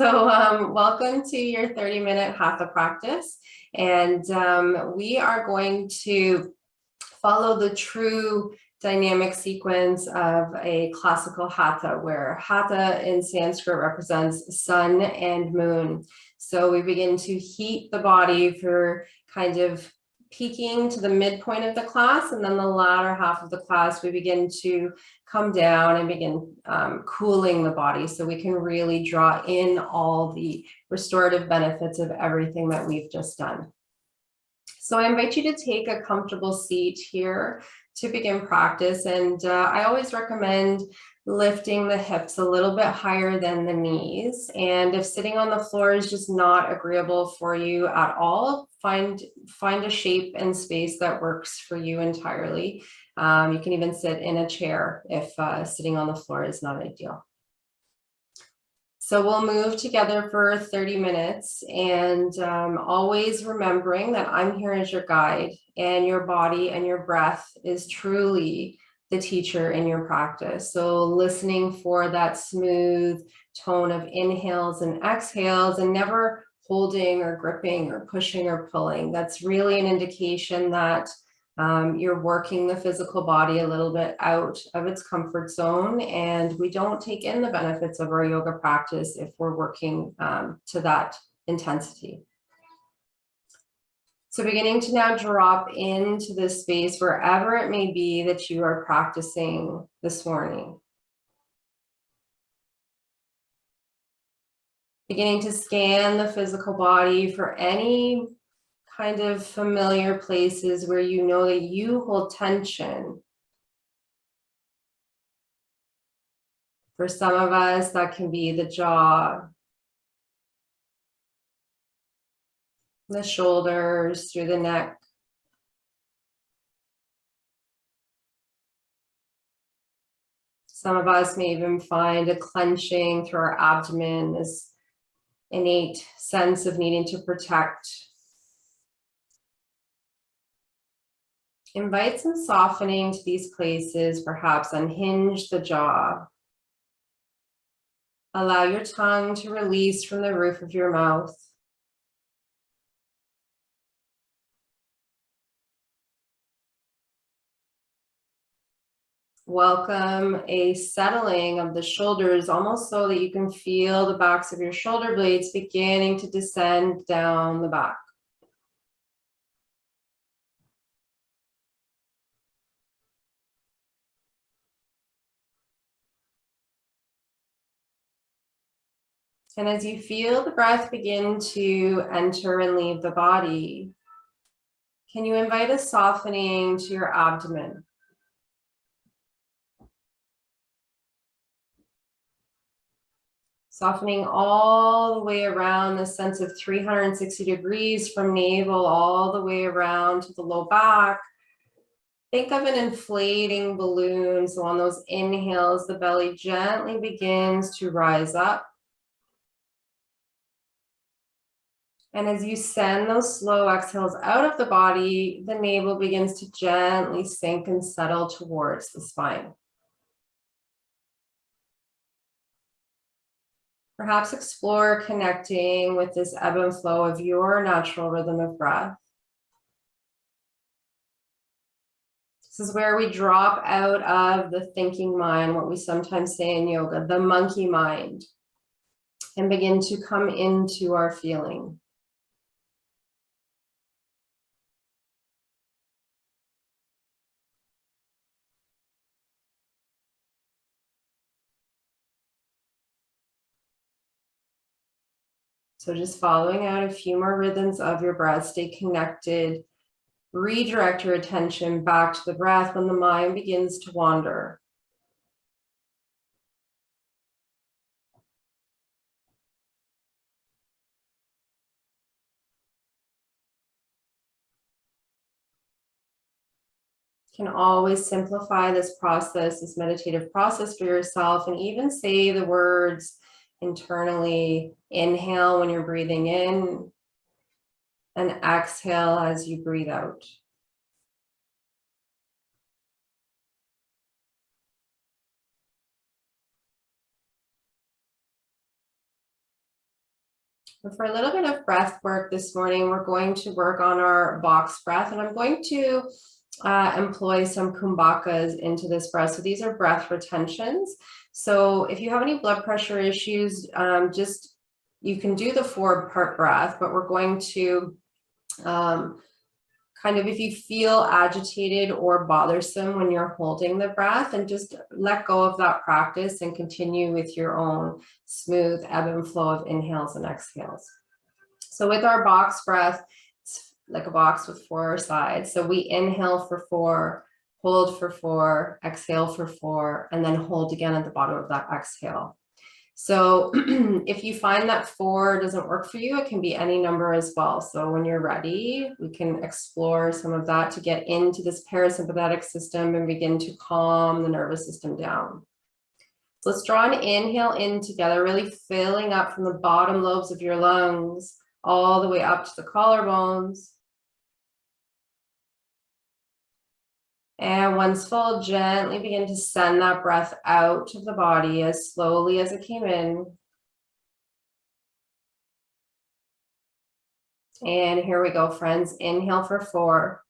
Welcome to your 30-minute Hatha practice. And we are going to follow the true dynamic sequence of a classical Hatha, where Hatha in Sanskrit represents sun and moon. So we begin to heat the body for kind of peaking to the midpoint of the class, and then the latter half of the class we begin to come down and begin cooling the body so we can really draw in all the restorative benefits of everything that we've just done. So I invite you to take a comfortable seat here to begin practice, and I always recommend lifting the hips a little bit higher than the knees. And if sitting on the floor is just not agreeable for you at all, find a shape and space that works for you entirely. You can even sit in a chair if sitting on the floor is not ideal. So we'll move together for 30 minutes, and always remembering that I'm here as your guide, and your body and your breath is truly the teacher in your practice. So listening for that smooth tone of inhales and exhales, and never holding or gripping or pushing or pulling. That's really an indication that you're working the physical body a little bit out of its comfort zone, and we don't take in the benefits of our yoga practice if we're working to that intensity. So beginning to now drop into this space wherever it may be that you are practicing this morning. Beginning to scan the physical body for any kind of familiar places where you know that you hold tension. For some of us, that can be the jaw, the shoulders, through the neck. Some of us may even find a clenching through our abdomen, this innate sense of needing to protect. Invite some softening to these places, perhaps unhinge the jaw. Allow your tongue to release from the roof of your mouth. Welcome a settling of the shoulders, almost so that you can feel the backs of your shoulder blades beginning to descend down the back. And as you feel the breath begin to enter and leave the body, can you invite a softening to your abdomen? Softening all the way around, the sense of 360 degrees from navel all the way around to the low back. Think of an inflating balloon. So on those inhales, the belly gently begins to rise up. And as you send those slow exhales out of the body, the navel begins to gently sink and settle towards the spine. Perhaps explore connecting with this ebb and flow of your natural rhythm of breath. This is where we drop out of the thinking mind, what we sometimes say in yoga, the monkey mind, and begin to come into our feeling. So just following out a few more rhythms of your breath, stay connected, redirect your attention back to the breath when the mind begins to wander. You can always simplify this process, this meditative process for yourself, and even say the words internally. Inhale when you're breathing in, and exhale as you breathe out. And for a little bit of breath work this morning, we're going to work on our box breath, and I'm going to employ some kumbakas into this breath. So these are breath retentions. So if you have any blood pressure issues, you can do the 4-part breath, but we're going to kind of, if you feel agitated or bothersome when you're holding the breath, and just let go of that practice and continue with your own smooth ebb and flow of inhales and exhales. So with our box breath, it's like a box with 4 sides. So we inhale for 4, hold for 4, exhale for 4, and then hold again at the bottom of that exhale. So if you find that 4 doesn't work for you, it can be any number as well. So when you're ready, we can explore some of that to get into this parasympathetic system and begin to calm the nervous system down. So let's draw an inhale in together, really filling up from the bottom lobes of your lungs all the way up to the collarbones. And once full, gently begin to send that breath out of the body as slowly as it came in. And here we go, friends. Inhale for 4.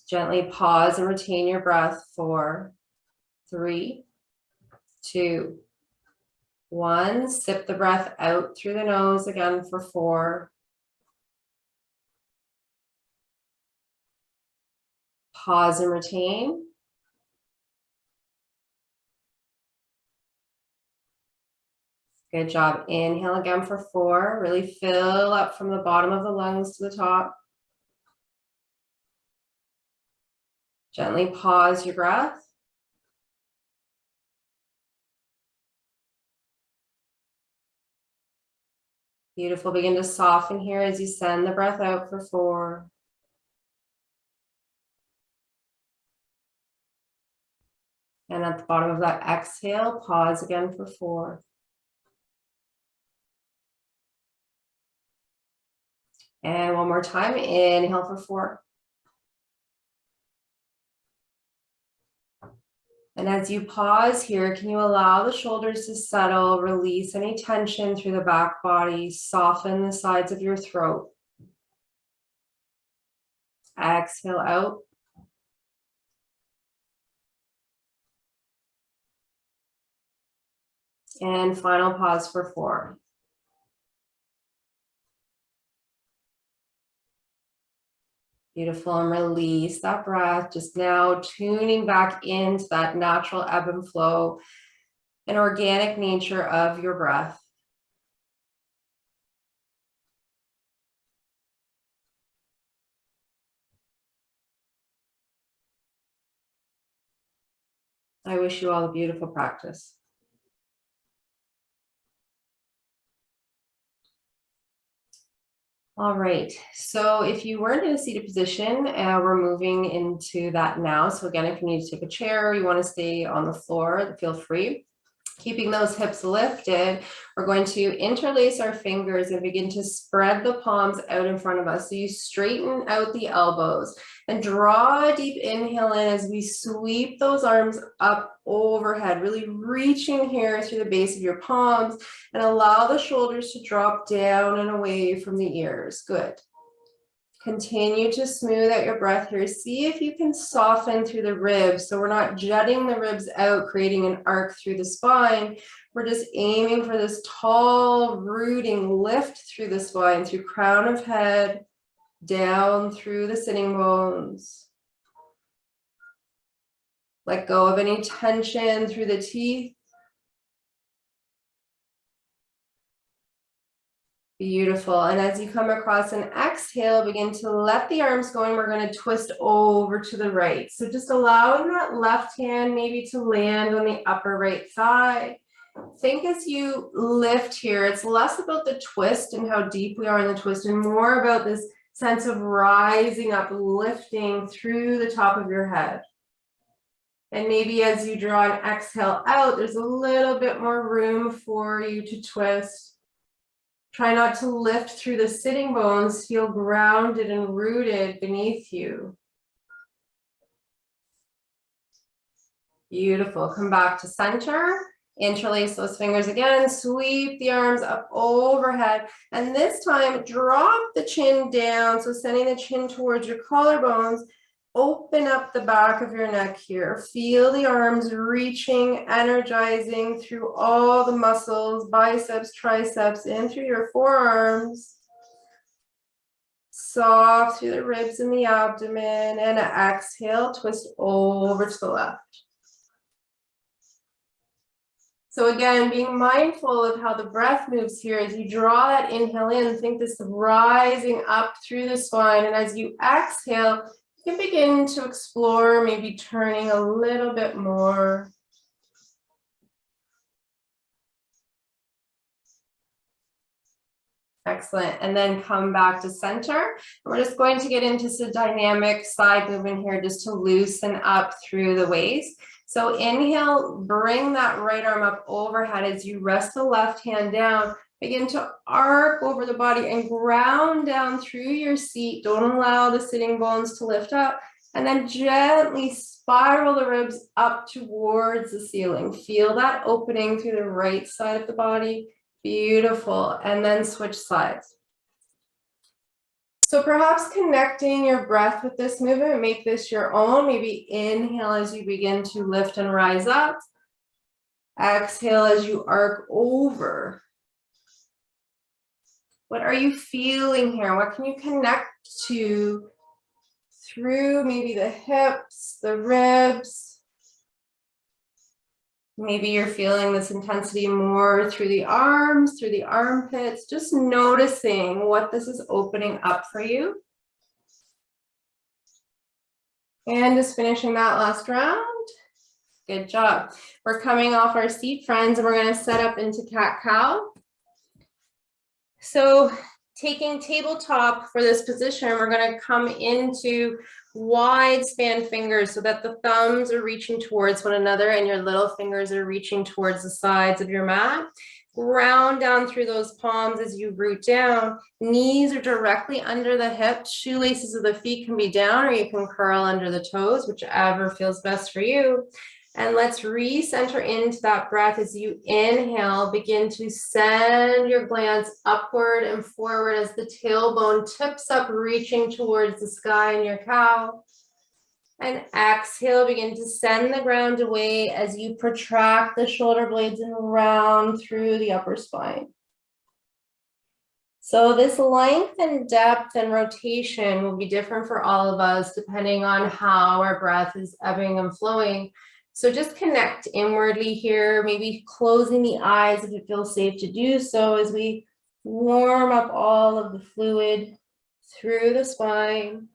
Gently pause and retain your breath. 4, 3, 2, 1. Sip the breath out through the nose again for 4. Pause and retain. Good job. Inhale again for 4. Really fill up from the bottom of the lungs to the top. Gently pause your breath. Beautiful. Begin to soften here as you send the breath out for 4. And at the bottom of that exhale, pause again for 4. And one more time, inhale for 4. And as you pause here, can you allow the shoulders to settle, release any tension through the back body, soften the sides of your throat. Exhale out. And final pause for 4. Beautiful, and release that breath. Just now tuning back into that natural ebb and flow and organic nature of your breath. I wish you all a beautiful practice. All right, so if you weren't in a seated position, we're moving into that now. So again, if you need to take a chair or you want to stay on the floor, feel free. Keeping those hips lifted, we're going to interlace our fingers and begin to spread the palms out in front of us. So you straighten out the elbows and draw a deep inhale in as we sweep those arms up overhead, really reaching here through the base of your palms, and allow the shoulders to drop down and away from the ears. Good. Continue to smooth out your breath here. See if you can soften through the ribs. So we're not jutting the ribs out, creating an arc through the spine. We're just aiming for this tall, rooting lift through the spine, through crown of head, down through the sitting bones. Let go of any tension through the teeth. Beautiful. And as you come across an exhale, begin to let the arms go, and we're going to twist over to the right. So just allowing that left hand maybe to land on the upper right thigh. Think as you lift here, it's less about the twist and how deep we are in the twist, and more about this sense of rising up, lifting through the top of your head. And maybe as you draw an exhale out, there's a little bit more room for you to twist. Try not to lift through the sitting bones. Feel grounded and rooted beneath you. Beautiful. Come back to center. Interlace those fingers again, sweep the arms up overhead, and this time drop the chin down, so sending the chin towards your collarbones. Open up the back of your neck here. Feel the arms reaching, energizing through all the muscles, biceps, triceps, in through your forearms. Soft through the ribs and the abdomen, and exhale, twist over to the left. So again, being mindful of how the breath moves here as you draw that inhale in, think this rising up through the spine, and as you exhale, you can begin to explore, maybe turning a little bit more. Excellent, and then come back to center. We're just going to get into some dynamic side movement here just to loosen up through the waist. So inhale, bring that right arm up overhead as you rest the left hand down. Begin to arc over the body and ground down through your seat. Don't allow the sitting bones to lift up. And then gently spiral the ribs up towards the ceiling. Feel that opening through the right side of the body. Beautiful. And then switch sides. So perhaps connecting your breath with this movement, make this your own. Maybe inhale as you begin to lift and rise up. Exhale as you arc over. What are you feeling here? What can you connect to through maybe the hips, the ribs? Maybe you're feeling this intensity more through the arms, through the armpits, just noticing what this is opening up for you. And just finishing that last round. Good job. We're coming off our seat, friends, and we're going to set up into cat-cow. So taking tabletop for this position, we're going to come into wide span fingers so that the thumbs are reaching towards one another and your little fingers are reaching towards the sides of your mat. Ground down through those palms as you root down. Knees are directly under the hips. Shoelaces of the feet can be down, or you can curl under the toes, whichever feels best for you. And let's recenter into that breath as you inhale. Begin to send your glance upward and forward as the tailbone tips up, reaching towards the sky in your cow. And exhale, begin to send the ground away as you protract the shoulder blades and round through the upper spine. So this length and depth and rotation will be different for all of us depending on how our breath is ebbing and flowing. So just connect inwardly here, maybe closing the eyes if it feels safe to do so as we warm up all of the fluid through the spine.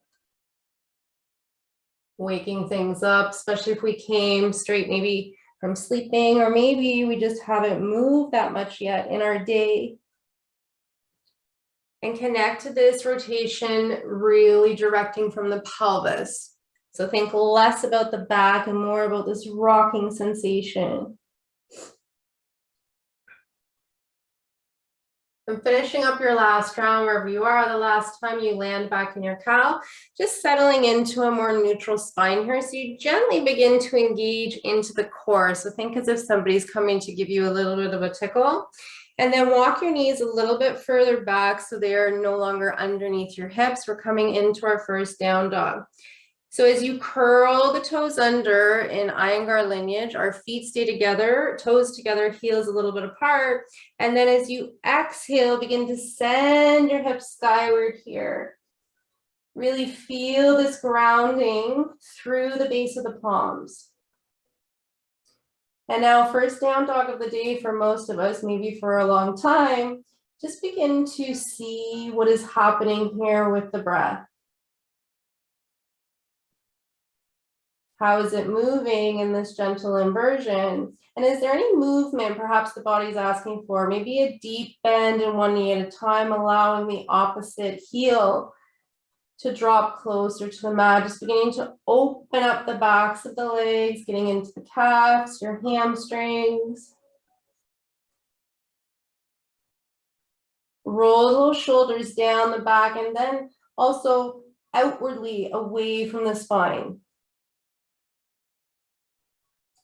Waking things up, especially if we came straight maybe from sleeping, or maybe we just haven't moved that much yet in our day. And connect to this rotation, really directing from the pelvis. So think less about the back and more about this rocking sensation. And finishing up your last round, wherever you are, the last time you land back in your cow, just settling into a more neutral spine here. So you gently begin to engage into the core. So think as if somebody's coming to give you a little bit of a tickle. And then walk your knees a little bit further back so they are no longer underneath your hips. We're coming into our first down dog. So as you curl the toes under in Iyengar lineage, our feet stay together, toes together, heels a little bit apart. And then as you exhale, begin to send your hips skyward here. Really feel this grounding through the base of the palms. And now first down dog of the day for most of us, maybe for a long time, just begin to see what is happening here with the breath. How is it moving in this gentle inversion? And is there any movement perhaps the body's asking for? Maybe a deep bend in one knee at a time, allowing the opposite heel to drop closer to the mat. Just beginning to open up the backs of the legs, getting into the calves, your hamstrings. Roll those shoulders down the back and then also outwardly away from the spine.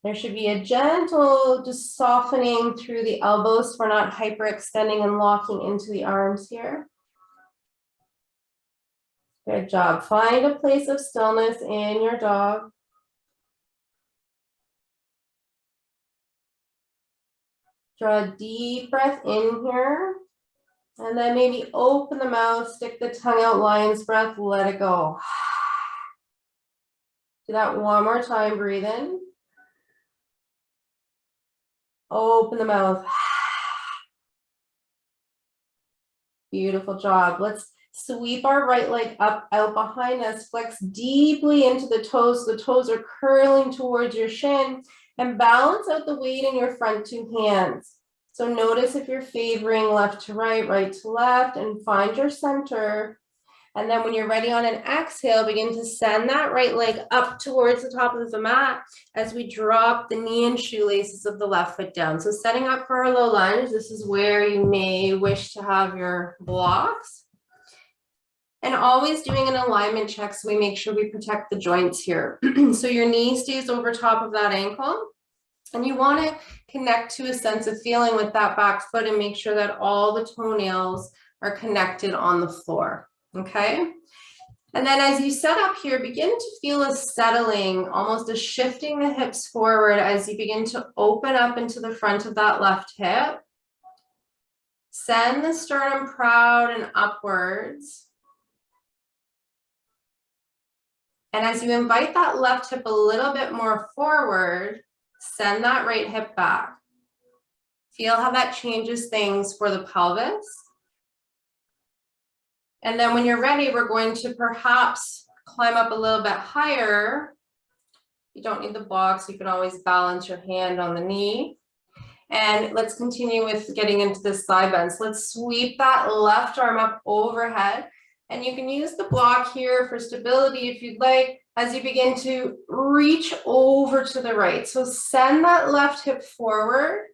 There should be a gentle just softening through the elbows. We're not hyperextending and locking into the arms here. Good job. Find a place of stillness in your dog. Draw a deep breath in here. And then maybe open the mouth, stick the tongue out, lion's breath, let it go. Do that one more time, breathe in. Open the mouth. Beautiful job. Let's sweep our right leg up, out behind us, flex deeply into the toes. The toes are curling towards your shin, and balance out the weight in your front two hands. So notice if you're favoring left to right, right to left, and find your center. And then when you're ready on an exhale, begin to send that right leg up towards the top of the mat as we drop the knee and shoelaces of the left foot down. So setting up for our low lunge, this is where you may wish to have your blocks. And always doing an alignment check so we make sure we protect the joints here. So your knee stays over top of that ankle. And you want to connect to a sense of feeling with that back foot and make sure that all the toenails are connected on the floor. Okay. And then as you set up here, begin to feel a settling, almost a shifting the hips forward as you begin to open up into the front of that left hip. Send the sternum proud and upwards. And as you invite that left hip a little bit more forward, send that right hip back. Feel how that changes things for the pelvis. And then when you're ready, we're going to perhaps climb up a little bit higher. You don't need the blocks. You can always balance your hand on the knee. And let's continue with getting into the side bends. Let's sweep that left arm up overhead. And you can use the block here for stability if you'd like, as you begin to reach over to the right. So send that left hip forward,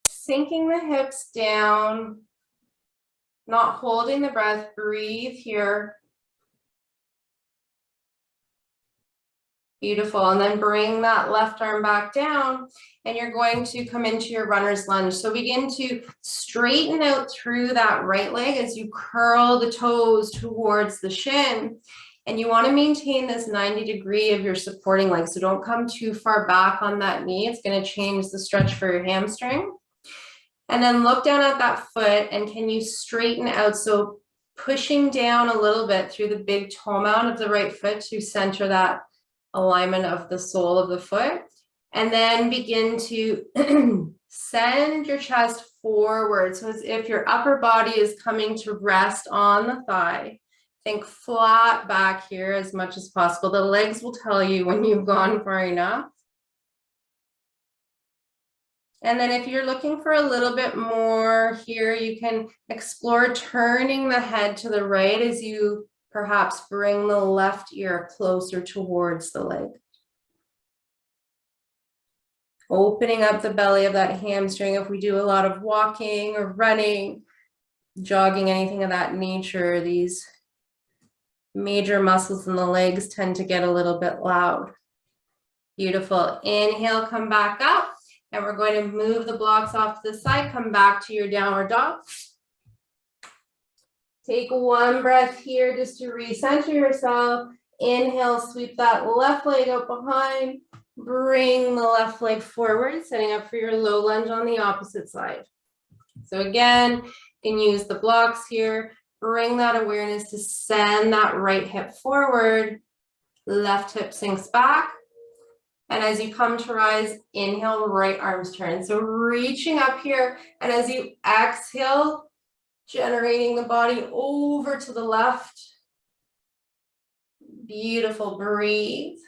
sinking the hips down, not holding the breath, breathe here. Beautiful, and then bring that left arm back down, and you're going to come into your runner's lunge. So begin to straighten out through that right leg as you curl the toes towards the shin. And you want to maintain this 90-degree of your supporting leg. So don't come too far back on that knee. It's going to change the stretch for your hamstring. And then look down at that foot, and can you straighten out? So pushing down a little bit through the big toe mound of the right foot to center that alignment of the sole of the foot. And then begin to send your chest forward. So as if your upper body is coming to rest on the thigh. Think flat back here as much as possible. The legs will tell you when you've gone far enough. And then if you're looking for a little bit more here, you can explore turning the head to the right as you perhaps bring the left ear closer towards the leg. Opening up the belly of that hamstring if we do a lot of walking or running, jogging, anything of that nature. These major muscles in the legs tend to get a little bit loud. Beautiful. Inhale, come back up. And we're going to move the blocks off to the side. Come back to your downward dog. Take one breath here just to recenter yourself. Inhale, sweep that left leg out behind. Bring the left leg forward, setting up for your low lunge on the opposite side. So again, you can use the blocks here. Bring that awareness to send that right hip forward. Left hip sinks back. And as you come to rise, inhale, right arms turn. So reaching up here, and as you exhale, generating the body over to the left. Beautiful, breathe.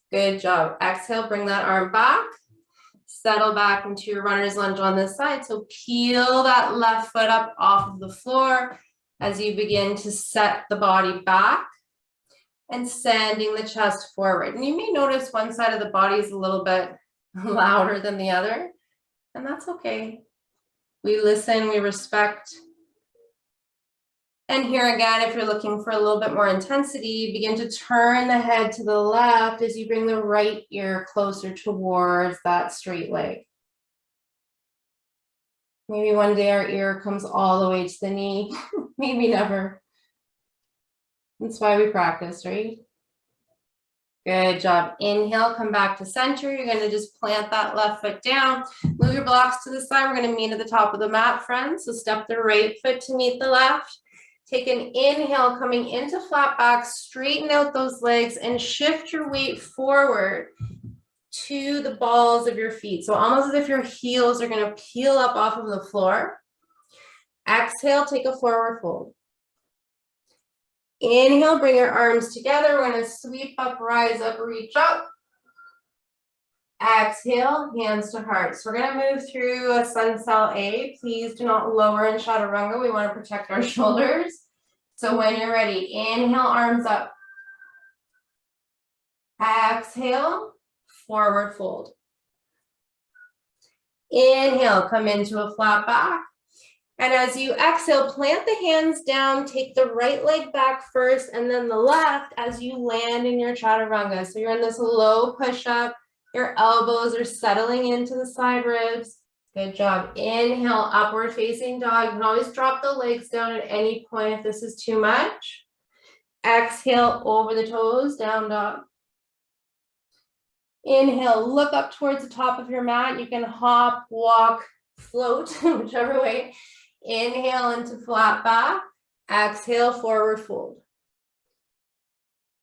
Good job. Exhale, bring that arm back. Settle back into your runner's lunge on this side. So peel that left foot up off of the floor as you begin to set the body back. And sending the chest forward. And you may notice one side of the body is a little bit louder than the other, and that's okay. We listen, we respect. And here again, if you're looking for a little bit more intensity, begin to turn the head to the left as you bring the right ear closer towards that straight leg. Maybe one day our ear comes all the way to the knee, maybe never. That's why we practice, right? Good job. Inhale, come back to center. You're gonna just plant that left foot down. Move your blocks to the side. We're gonna meet at the top of the mat, friends. So step the right foot to meet the left. Take an inhale, coming into flat back, straighten out those legs and shift your weight forward to the balls of your feet. So almost as if your heels are gonna peel up off of the floor. Exhale, take a forward fold. Inhale, bring your arms together. We're gonna sweep up, rise up, reach up. Exhale, hands to heart. So we're gonna move through a sun cell A. Please do not lower in chaturanga. We wanna protect our shoulders. So when you're ready, inhale, arms up. Exhale, forward fold. Inhale, come into a flat back. And as you exhale, plant the hands down, take the right leg back first, and then the left as you land in your chaturanga. So you're in this low push-up, your elbows are settling into the side ribs. Good job. Inhale, upward facing dog. You can always drop the legs down at any point if this is too much. Exhale, over the toes, down dog. Inhale, look up towards the top of your mat. You can hop, walk, float, whichever way. Inhale into flat back. Exhale, forward fold.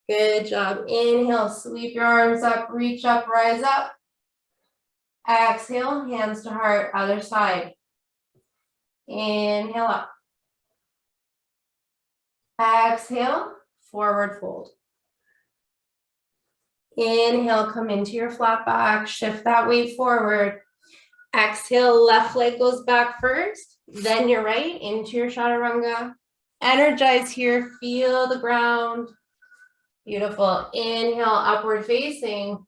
Good job. Inhale, sweep your arms up, reach up, rise up. Exhale, hands to heart, other side. Inhale up. Exhale, forward fold. Inhale, come into your flat back, shift that weight forward. Exhale, left leg goes back first, then your right into your chaturanga. Energize here, feel the ground. Beautiful. Inhale, upward facing.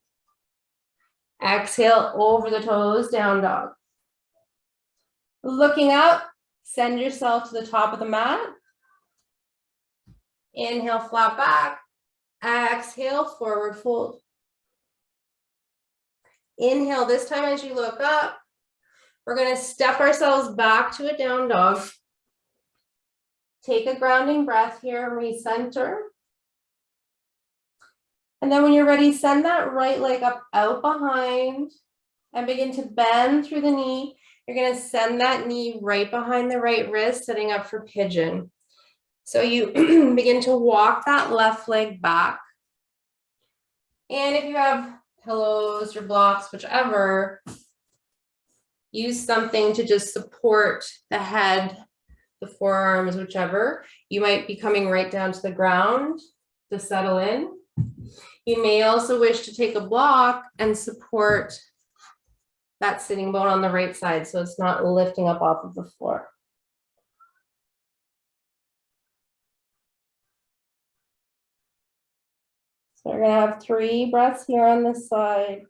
Exhale, over the toes, down dog. Looking up, send yourself to the top of the mat. Inhale, flat back. Exhale, forward fold. Inhale, this time as you look up, we're going to step ourselves back to a down dog. Take a grounding breath here, recenter. And then when you're ready, send that right leg up out behind and begin to bend through the knee. You're going to send that knee right behind the right wrist, setting up for pigeon. So you begin to walk that left leg back. And if you have pillows or blocks, whichever, use something to just support the head, the forearms, whichever. You might be coming right down to the ground to settle in. You may also wish to take a block and support that sitting bone on the right side so it's not lifting up off of the floor. So we're gonna have 3 breaths here on this side.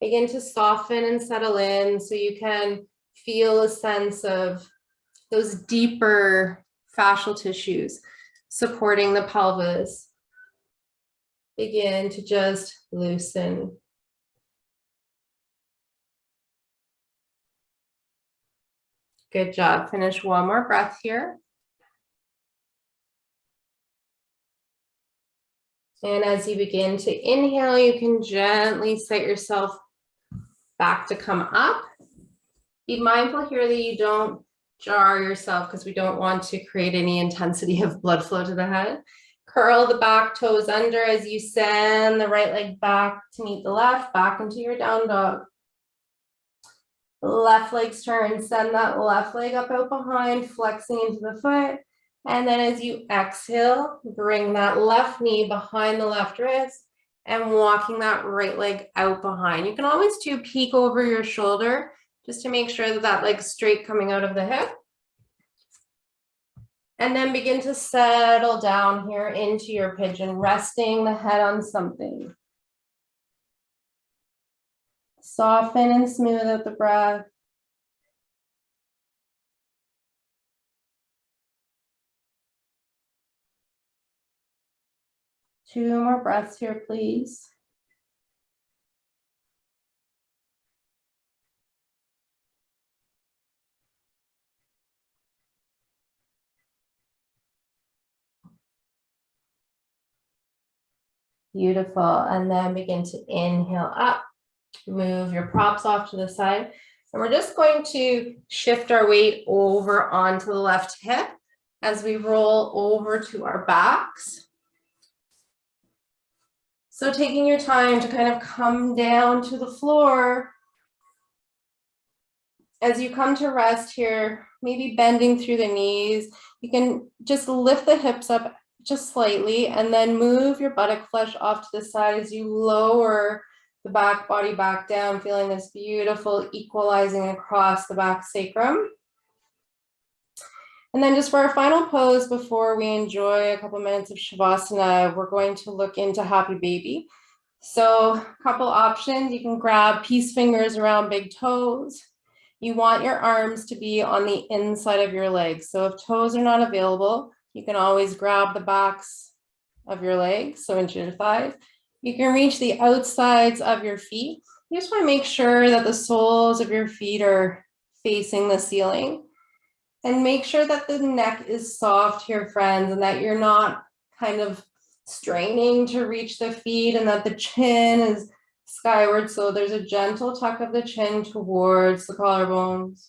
Begin to soften and settle in so you can feel a sense of those deeper fascial tissues supporting the pelvis. Begin to just loosen. Good job. Finish one more breath here. And as you begin to inhale, you can gently set yourself back to come up. Be mindful here that you don't jar yourself because we don't want to create any intensity of blood flow to the head. Curl the back toes under as you send the right leg back to meet the left, back into your down dog. Left leg's turn, send that left leg up out behind, flexing into the foot. And then as you exhale, bring that left knee behind the left wrist and walking that right leg out behind. You can always do peek over your shoulder just to make sure that that leg's straight coming out of the hip. And then begin to settle down here into your pigeon, resting the head on something. Soften and smooth out the breath. 2 more breaths here, please. Beautiful. And then begin to inhale up. Move your props off to the side. And we're just going to shift our weight over onto the left hip as we roll over to our backs. So taking your time to kind of come down to the floor. As you come to rest here, maybe bending through the knees, you can just lift the hips up just slightly and then move your buttock flesh off to the side as you lower the back body back down, feeling this beautiful equalizing across the back sacrum. And then just for our final pose before we enjoy a couple minutes of Shavasana, we're going to look into Happy Baby. So a couple options, you can grab peace fingers around big toes. You want your arms to be on the inside of your legs. So if toes are not available, you can always grab the backs of your legs, so into your thighs. You can reach the outsides of your feet. You just want to make sure that the soles of your feet are facing the ceiling. And make sure that the neck is soft here, friends, and that you're not kind of straining to reach the feet and that the chin is skyward. So there's a gentle tuck of the chin towards the collarbones.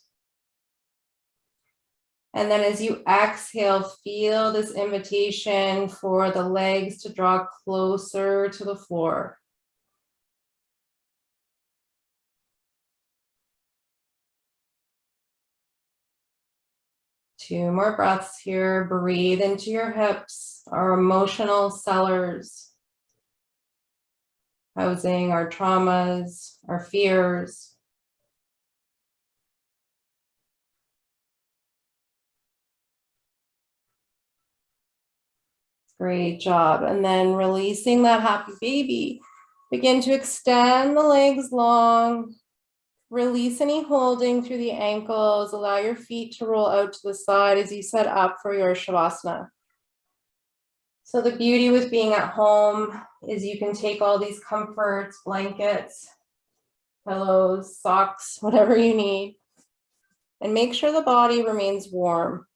And then as you exhale, feel this invitation for the legs to draw closer to the floor. Two more breaths here. Breathe into your hips, our emotional cellars, housing our traumas, our fears. Great job. And then releasing that happy baby. Begin to extend the legs long. Release any holding through the ankles. Allow your feet to roll out to the side as you set up for your Shavasana. So the beauty with being at home is you can take all these comforts, blankets, pillows, socks, whatever you need, and make sure the body remains warm.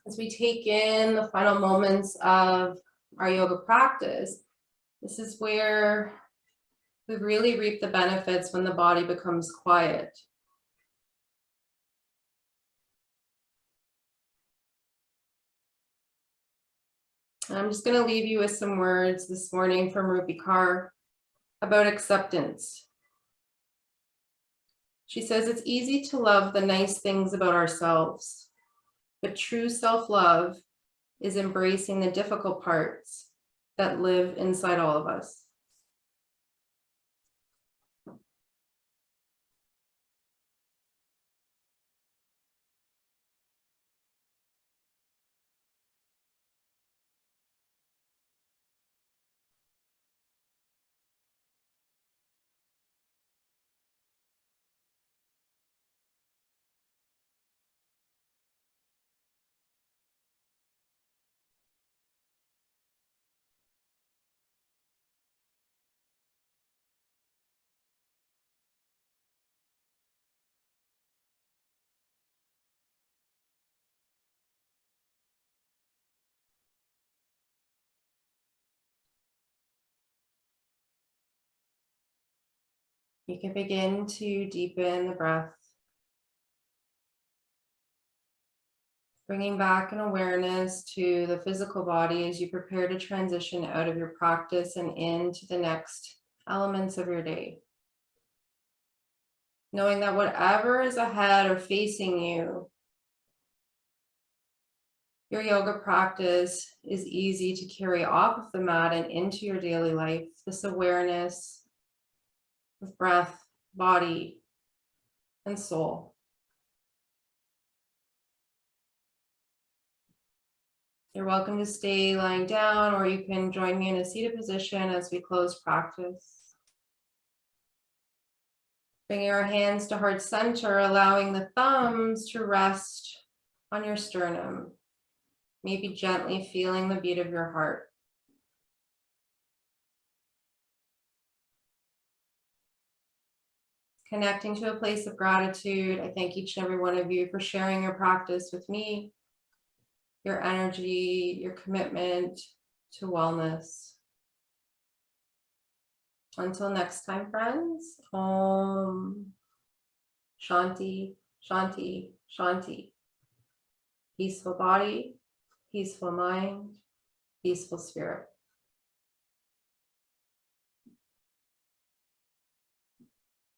As we take in the final moments of our yoga practice, this is where we really reap the benefits when the body becomes quiet. I'm just going to leave you with some words this morning from Rupi Kaur about acceptance. She says, it's easy to love the nice things about ourselves. But true self-love is embracing the difficult parts that live inside all of us. You can begin to deepen the breath, bringing back an awareness to the physical body as you prepare to transition out of your practice and into the next elements of your day. Knowing that whatever is ahead or facing you, your yoga practice is easy to carry off of the mat and into your daily life. This awareness of breath, body, and soul. You're welcome to stay lying down, or you can join me in a seated position as we close practice. Bringing our hands to heart center, allowing the thumbs to rest on your sternum. Maybe gently feeling the beat of your heart. Connecting to a place of gratitude. I thank each and every one of you for sharing your practice with me, your energy, your commitment to wellness. Until next time, friends. Om Shanti, Shanti, Shanti. Peaceful body, peaceful mind, peaceful spirit.